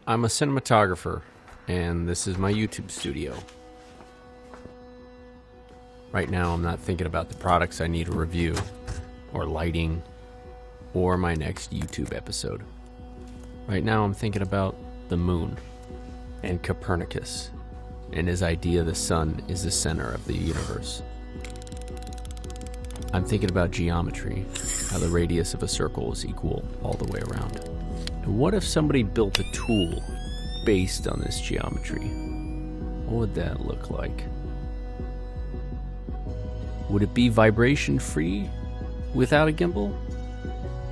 I'm a cinematographer, and this is my YouTube studio. Right now, I'm not thinking about the products I need to review, or lighting, or my next YouTube episode. Right now, I'm thinking about the moon, and Copernicus, and his idea the sun is the center of the universe. I'm thinking about geometry, how the radius of a circle is equal all the way around. And what if somebody built a tool based on this geometry? What would that look like? Would it be vibration free without a gimbal?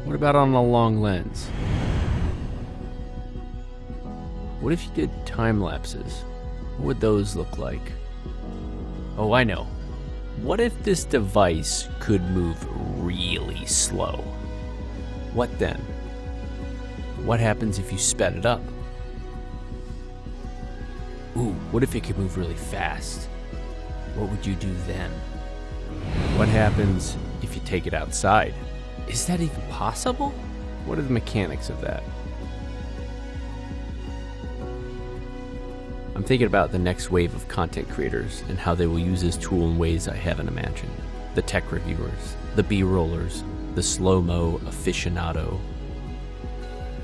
What about on a long lens? What if you did time lapses? What would those look like? Oh, I know. What if this device could move really slow? What then? What happens if you sped it up? Ooh, what if it could move really fast? What would you do then? What happens if you take it outside? Is that even possible? What are the mechanics of that? I'm thinking about the next wave of content creators and how they will use this tool in ways I haven't imagined. The tech reviewers, the B-rollers, the slow-mo aficionado.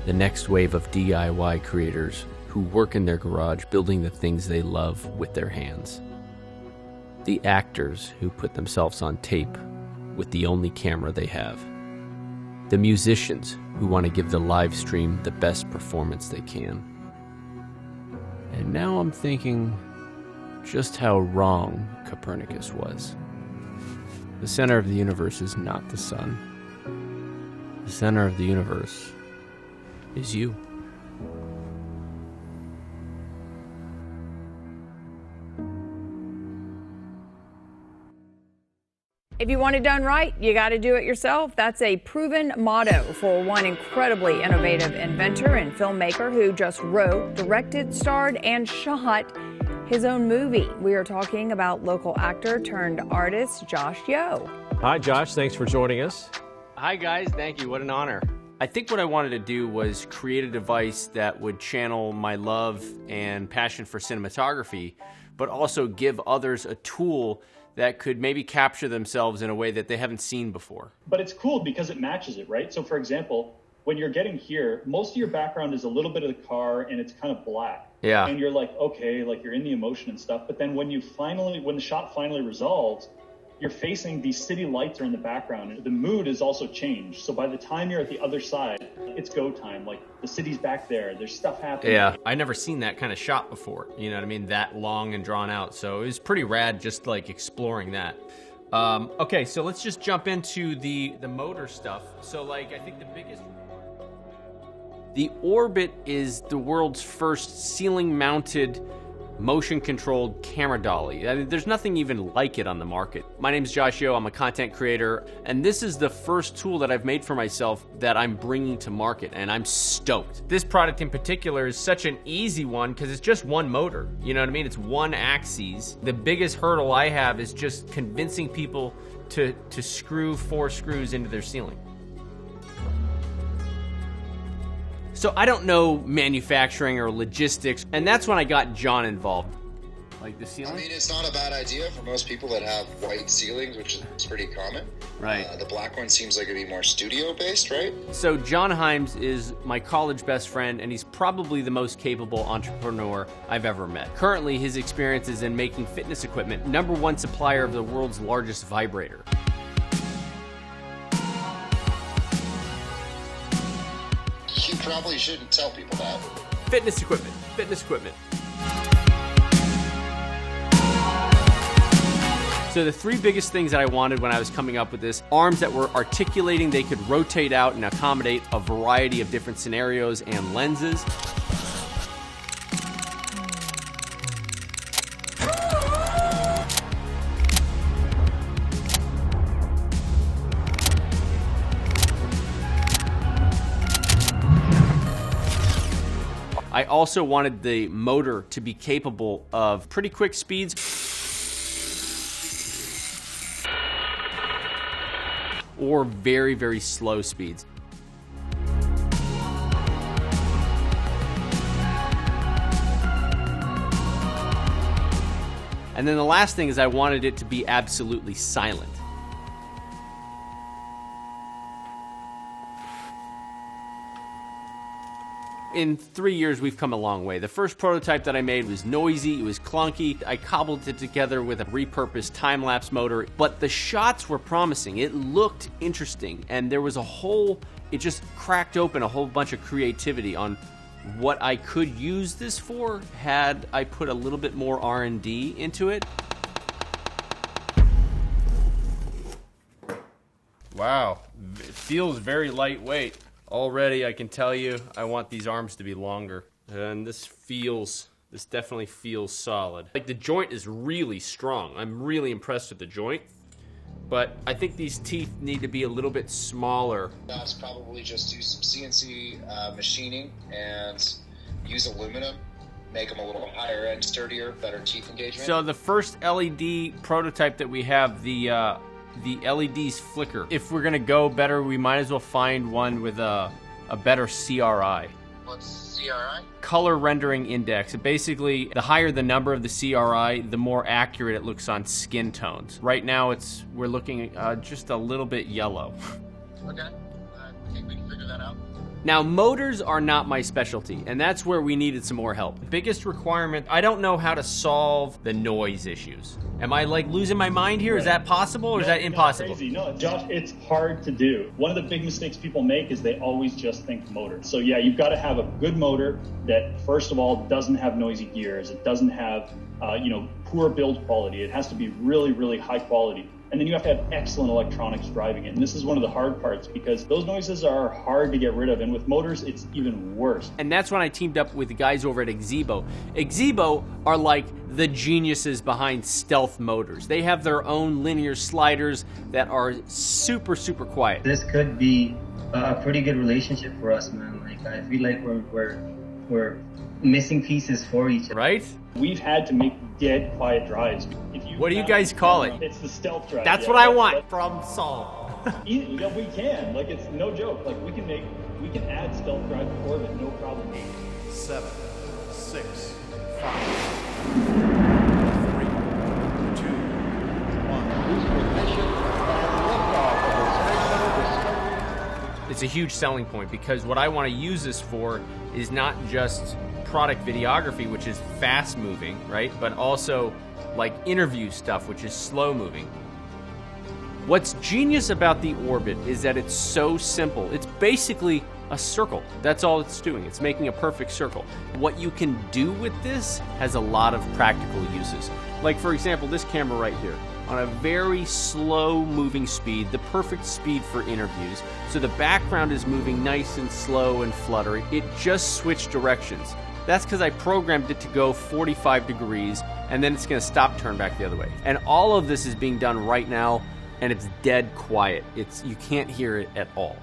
The next wave of DIY creators who work in their garage building the things they love with their hands. The actors who put themselves on tape with the only camera they have. The musicians who want to give the live stream the best performance they can. And now I'm thinking just how wrong Copernicus was. The center of the universe is not the sun. The center of the universe is you. If you want it done right, you got to do it yourself. That's a proven motto for one incredibly innovative inventor and filmmaker who just wrote, directed, starred, and shot his own movie. We are talking about local actor turned artist Josh Yeo. Hi, Josh. Thanks for joining us. Hi, guys. Thank you. What an honor. I think what I wanted to do was create a device that would channel my love and passion for cinematography, but also give others a tool that could maybe capture themselves in a way that they haven't seen before. But it's cool because it matches it, right? So for example, when you're getting here, most of your background is a little bit of the car and it's kind of black. Yeah. And you're like, okay, like you're in the emotion and stuff. But then when the shot finally resolves, you're facing these city lights are in the background. The mood is also changed. So by the time you're at the other side, it's go time. Like the city's back there. There's stuff happening. Yeah, I never seen that kind of shot before. You know what I mean? That long and drawn out. So it was pretty rad just like exploring that. Okay, so let's just jump into the motor stuff. So like I think the Orbit is the world's first ceiling-mounted motion-controlled camera dolly. I mean, there's nothing even like it on the market. My name is Josh Yeo. I'm a content creator, and this is the first tool that I've made for myself that I'm bringing to market, and I'm stoked. This product in particular is such an easy one because it's just one motor. You know what I mean? It's one axis. The biggest hurdle I have is just convincing people to screw 4 screws into their ceiling. So I don't know manufacturing or logistics, and that's when I got John involved. Like the ceiling? I mean, it's not a bad idea for most people that have white ceilings, which is pretty common. Right. The black one seems like it'd be more studio-based, right? So John Himes is my college best friend, and he's probably the most capable entrepreneur I've ever met. Currently, his experience is in making fitness equipment, #1 supplier of the world's largest vibrator. You probably shouldn't tell people that. Fitness equipment. So the 3 biggest things that I wanted when I was coming up with this: arms that were articulating, they could rotate out and accommodate a variety of different scenarios and lenses. I also wanted the motor to be capable of pretty quick speeds or very, very slow speeds. And then the last thing is I wanted it to be absolutely silent. In 3 years, we've come a long way. The first prototype that I made was noisy, it was clunky. I cobbled it together with a repurposed time-lapse motor, but the shots were promising. It looked interesting, and there was it just cracked open a whole bunch of creativity on what I could use this for had I put a little bit more R&D into it. Wow, it feels very lightweight. Already, I can tell you, I want these arms to be longer. And this definitely feels solid. Like, the joint is really strong. I'm really impressed with the joint. But I think these teeth need to be a little bit smaller. That's probably just do some CNC machining and use aluminum. Make them a little higher end, sturdier, better teeth engagement. So the first LED prototype that we have, the LEDs flicker. If we're gonna go better, we might as well find one with a better CRI. What's CRI? Color rendering index. Basically, the higher the number of the CRI, the more accurate it looks on skin tones. Right now, we're looking just a little bit yellow. Okay, I think we can figure that out. Now, motors are not my specialty, and that's where we needed some more help. The biggest requirement, I don't know how to solve the noise issues. Am I like losing my mind here? Right. Is that possible or is that impossible? Crazy. No, Josh, it's hard to do. One of the big mistakes people make is they always just think motor. So yeah, you've got to have a good motor that, first of all, doesn't have noisy gears. It doesn't have, poor build quality. It has to be really, really high quality. And then you have to have excellent electronics driving it. And this is one of the hard parts because those noises are hard to get rid of. And with motors, it's even worse. And that's when I teamed up with the guys over at Exebo. Exebo are like the geniuses behind stealth motors. They have their own linear sliders that are super, super quiet. This could be a pretty good relationship for us, man. Like, I feel like we're missing pieces for each other. Right? We've had to make dead quiet drives. What do you guys call it? It's the stealth drive. That's what I want. Problem solved. Yeah, we can. Like, it's no joke. Like, we can add stealth drive to Orbit, no problem. 7, 6, 5, 3, 2, 1. It's a huge selling point because what I want to use this for is not just product videography, which is fast moving, right? But also like interview stuff, which is slow moving. What's genius about the Orbit is that it's so simple. It's basically a circle. That's all it's doing. It's making a perfect circle. What you can do with this has a lot of practical uses. Like, for example, this camera right here. On a very slow moving speed, the perfect speed for interviews. So the background is moving nice and slow and fluttery. It just switched directions. That's because I programmed it to go 45 degrees, and then it's going to stop, turn back the other way. And all of this is being done right now, and it's dead quiet. You can't hear it at all.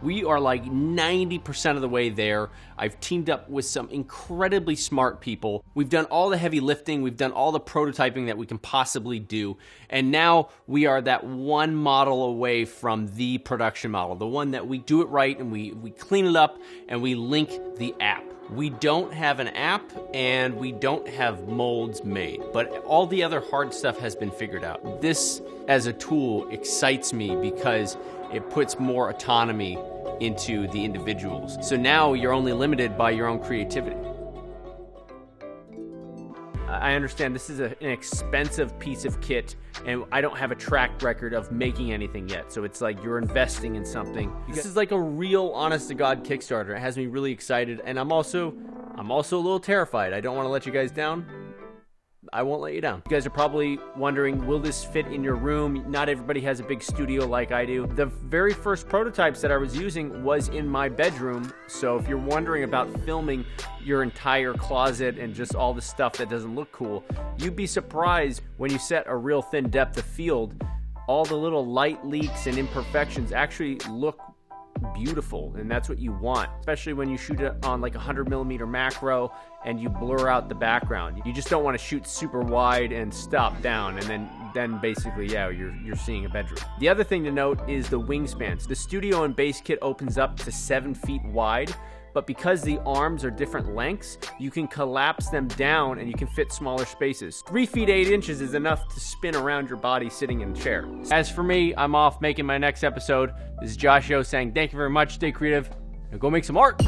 We are like 90% of the way there. I've teamed up with some incredibly smart people. We've done all the heavy lifting. We've done all the prototyping that we can possibly do. And now we are that one model away from the production model, the one that we do it right and we clean it up and we link the app. We don't have an app and we don't have molds made, but all the other hard stuff has been figured out. This as a tool excites me because it puts more autonomy into the individuals. So now you're only limited by your own creativity. I understand this is an expensive piece of kit and I don't have a track record of making anything yet. So it's like you're investing in something. This is like a real honest to God Kickstarter. It has me really excited and I'm also a little terrified. I don't want to let you guys down. I won't let you down. You guys are probably wondering, will this fit in your room? Not everybody has a big studio like I do. The very first prototypes that I was using was in my bedroom. So if you're wondering about filming your entire closet and just all the stuff that doesn't look cool, you'd be surprised when you set a real thin depth of field, all the little light leaks and imperfections actually look beautiful, and that's what you want, especially when you shoot it on like 100mm macro and you blur out the background. You just don't want to shoot super wide and stop down and then basically, yeah, you're seeing a bedroom. The other thing to note is the wingspans. The studio and base kit opens up to 7 feet wide, but because the arms are different lengths, you can collapse them down and you can fit smaller spaces. 3 feet 8 inches is enough to spin around your body sitting in a chair. As for me, I'm off making my next episode. This is Josh Yeo saying thank you very much, stay creative, and go make some art.